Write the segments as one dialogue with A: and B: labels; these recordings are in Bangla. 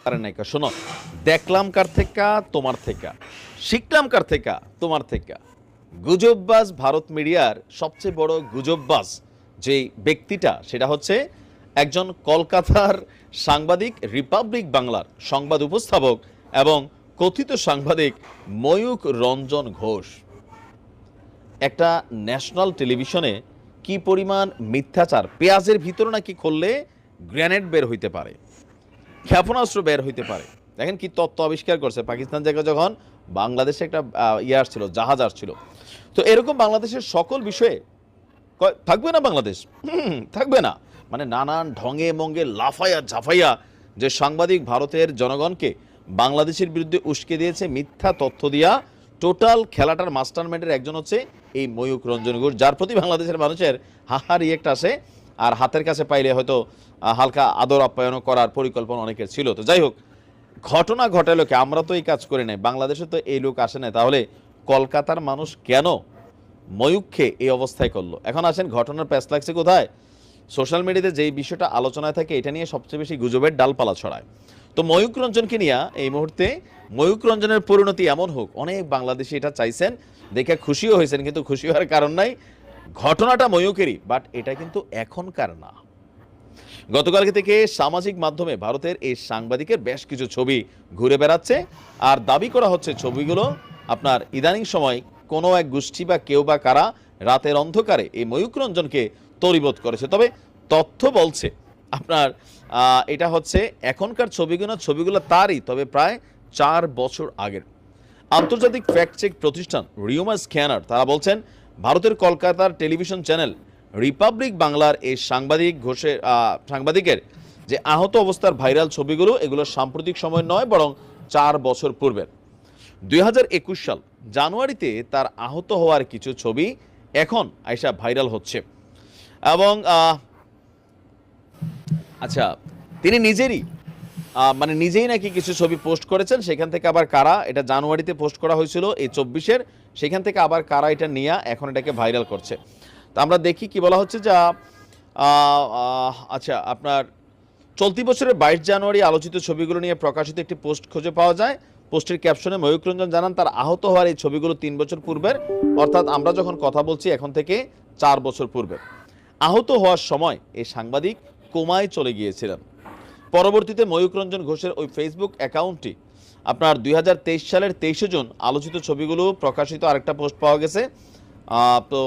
A: আরে নাইকা শোনো, দেখলাম কার থেকে, তোমার থেকে, শিখলাম কার থেকে, তোমার থেকে। গুজববাজ ভারত মিডিয়ার সবচেয়ে বড় গুজববাজ যে ব্যক্তিটা, সেটা হচ্ছে একজন কলকাতার সাংবাদিক, রিপাবলিক বাংলার সংবাদ উপস্থাপক এবং কথিত সাংবাদিক ময়ূক রঞ্জন ঘোষ। একটা ন্যাশনাল টেলিভিশনে কি পরিমাণ মিথ্যাচার, পেঁয়াজের ভিতরে নাকি খুললে গ্রেনেড বের হইতে পারে, ক্ষেপণাস্ত্র বের হইতে পারে। দেখেন কি তত্ত্ব আবিষ্কার করছে। পাকিস্তান থেকে যখন বাংলাদেশে একটা আসছিল, জাহাজ আসছিল, তো এরকম বাংলাদেশের সকল বিষয়ে থাকবে না বাংলাদেশ, থাকবে না, মানে নানান ঢঙে মঙ্গে লাফাইয়া ঝাফাইয়া যে সাংবাদিক ভারতের জনগণকে বাংলাদেশের বিরুদ্ধে উস্কে দিয়েছে মিথ্যা তথ্য দিয়া। টোটাল খেলাটার মাস্টারমাইন্ডের একজন হচ্ছে এই ময়ূক রঞ্জন ঘোষ, যার প্রতি বাংলাদেশের মানুষের হাহার ইয়েক্ট আসে, আর হাতের কাছে পাইলে হয়তো হালকা আদর আপ্যায়ন করার পরিকল্পনা অনেকের ছিল। তো যাই হোক, ঘটনা ঘটালো কি, আমরা তো এই কাজ করি নাই, বাংলাদেশে তো এই লোক আসে না, তাহলে কলকাতার মানুষ কেন ময়ূককে এই অবস্থায় করলো? এখন আসেন, ঘটনার প্যাচ লাগছে কোথায়? সোশ্যাল মিডিয়াতে যেই বিষয়টা আলোচনায় থাকে, এটা নিয়ে সবচেয়ে বেশি গুজবের ডালপালা ছড়ায়। তো ময়ূক রঞ্জনকে নিয়ে এই মুহূর্তে ময়ূক রঞ্জনের পরিণতি এমন হোক, অনেক বাংলাদেশি এটা চাইছেন, দেখে খুশিও হয়েছেন, কিন্তু খুশি হওয়ার কারণ নাই। ঘটনাটা ময়ূকেরই, বাট এটা কিন্তু এখনকার না। গতকালকে থেকে সামাজিক মাধ্যমে ভারতের এই সাংবাদিকের বেশ কিছু ছবি ঘুরে বেড়াচ্ছে, আর দাবি করা হচ্ছে ছবিগুলো আপনার ইদানিং সময় কোনো এক গোষ্ঠী বা কেউ বা কারা রাতের অন্ধকারে এই ময়ূক রঞ্জনকে তরিবোধ করেছে। তবে তথ্য বলছে আপনার এটা হচ্ছে এখনকার ছবিগুলো তারই, তবে প্রায় 4 বছর আগের। আন্তর্জাতিক ফ্যাক্ট চেক প্রতিষ্ঠান রিউমার স্ক্যানার তারা বলছেন, ভারতের কলকাতার টেলিভিশন চ্যানেল রিপাবলিক বাংলার এই সাংবাদিকের যে আহত অবস্থার ভাইরাল ছবিগুলো, এগুলো সাম্প্রতিক সময় নয়, বরং 4 বছর পূর্বের। 2021 সাল জানুয়ারিতে তার আহত হওয়ার কিছু ছবি এখন আইসা ভাইরাল হচ্ছে। এবং আচ্ছা, তিনি নিজেই নাকি কিছু ছবি পোস্ট করেছেন, সেখান থেকে আবার কারা, এটা জানুয়ারিতে পোস্ট করা হয়েছিল এই 24-এর, সেখান থেকে আবার কারা এটা নিয়ে এখন এটাকে ভাইরাল করছে। তো আমরা দেখি কি বলা হচ্ছে। যা আচ্ছা, আপনার চলতি বছরের 22 জানুয়ারি আলোচিত ছবিগুলো নিয়ে প্রকাশিত একটি পোস্ট খুঁজে পাওয়া যায়। পোস্টের ক্যাপশনে ময়ূক রঞ্জন জানান, তার আহত হওয়ার এই ছবিগুলো 3 বছর পূর্বের, অর্থাৎ আমরা যখন কথা বলছি এখন থেকে 4 বছর পূর্বে। আহত হওয়ার সময় এই সাংবাদিক কোমায় চলে গিয়েছিলেন। পরবর্তীতে ময়ূক রঞ্জন ঘোষের ওই ফেসবুক অ্যাকাউন্টটি আপনার 2023 সালের 23 জুন আলোচিত ছবিগুলো প্রকাশিত আরেকটা পোস্ট পাওয়া গেছে। তো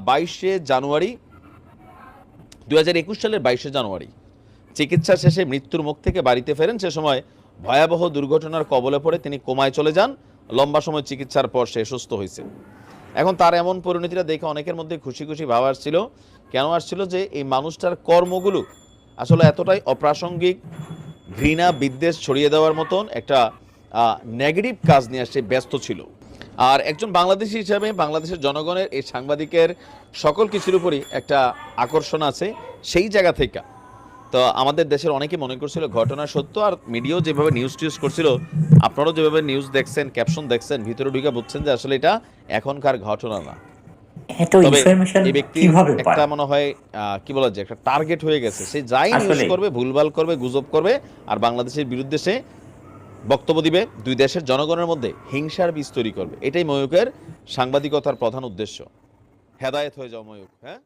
A: 22 জানুয়ারি 2021 সালের 22 জানুয়ারি চিকিৎসা শেষে মৃত্যুর মুখ থেকে বাড়িতে ফেরেন। সে সময় ভয়াবহ দুর্ঘটনার কবলে পড়ে তিনি কোমায় চলে যান। লম্বা সময় চিকিৎসার পর সে সুস্থ হয়েছে। এখন তার এমন পরিণতিটা দেখে অনেকের মধ্যে খুশি খুশি ভাব আসছিল। কেন আসছিল? যে এই মানুষটার কর্মগুলো আসলে এতটাই অপ্রাসঙ্গিক, ঘৃণা বিদ্বেষ ছড়িয়ে দেওয়ার মতন একটা নেগেটিভ কাজ নিয়ে আসছে, ব্যস্ত ছিল। আর একজন বাংলাদেশি হিসাবে বাংলাদেশের জনগণের এই সাংবাদিকের সকল কিছুর উপরই একটা আকর্ষণ আছে সেই জায়গা থেকে। তো আমাদের দেশের অনেকে মনে করছিল ঘটনা সত্য, আর মিডিয়াও যেভাবে নিউজ করছিল, আপনারাও যেভাবে নিউজ দেখছেন, ক্যাপশন দেখছেন, ভিতরে ঢুকে বুঝছেন যে আসলে এটা এখনকার ঘটনা না। তবে এই ব্যক্তি একটা মনে হয় কি বলা যায়, একটা টার্গেট হয়ে গেছে। সে যাই নিউজ করবে, ভুলভাল করবে, গুজব করবে, আর বাংলাদেশের বিরুদ্ধে সে বক্তব্য দিবে, দুই দেশের জনগণের মধ্যে হিংসার বীজ তৈরি করবে। এটাই ময়ূকের সাংবাদিকতার প্রধান উদ্দেশ্য। হেদায়েত হয়ে যাও ময়ূক, হ্যাঁ।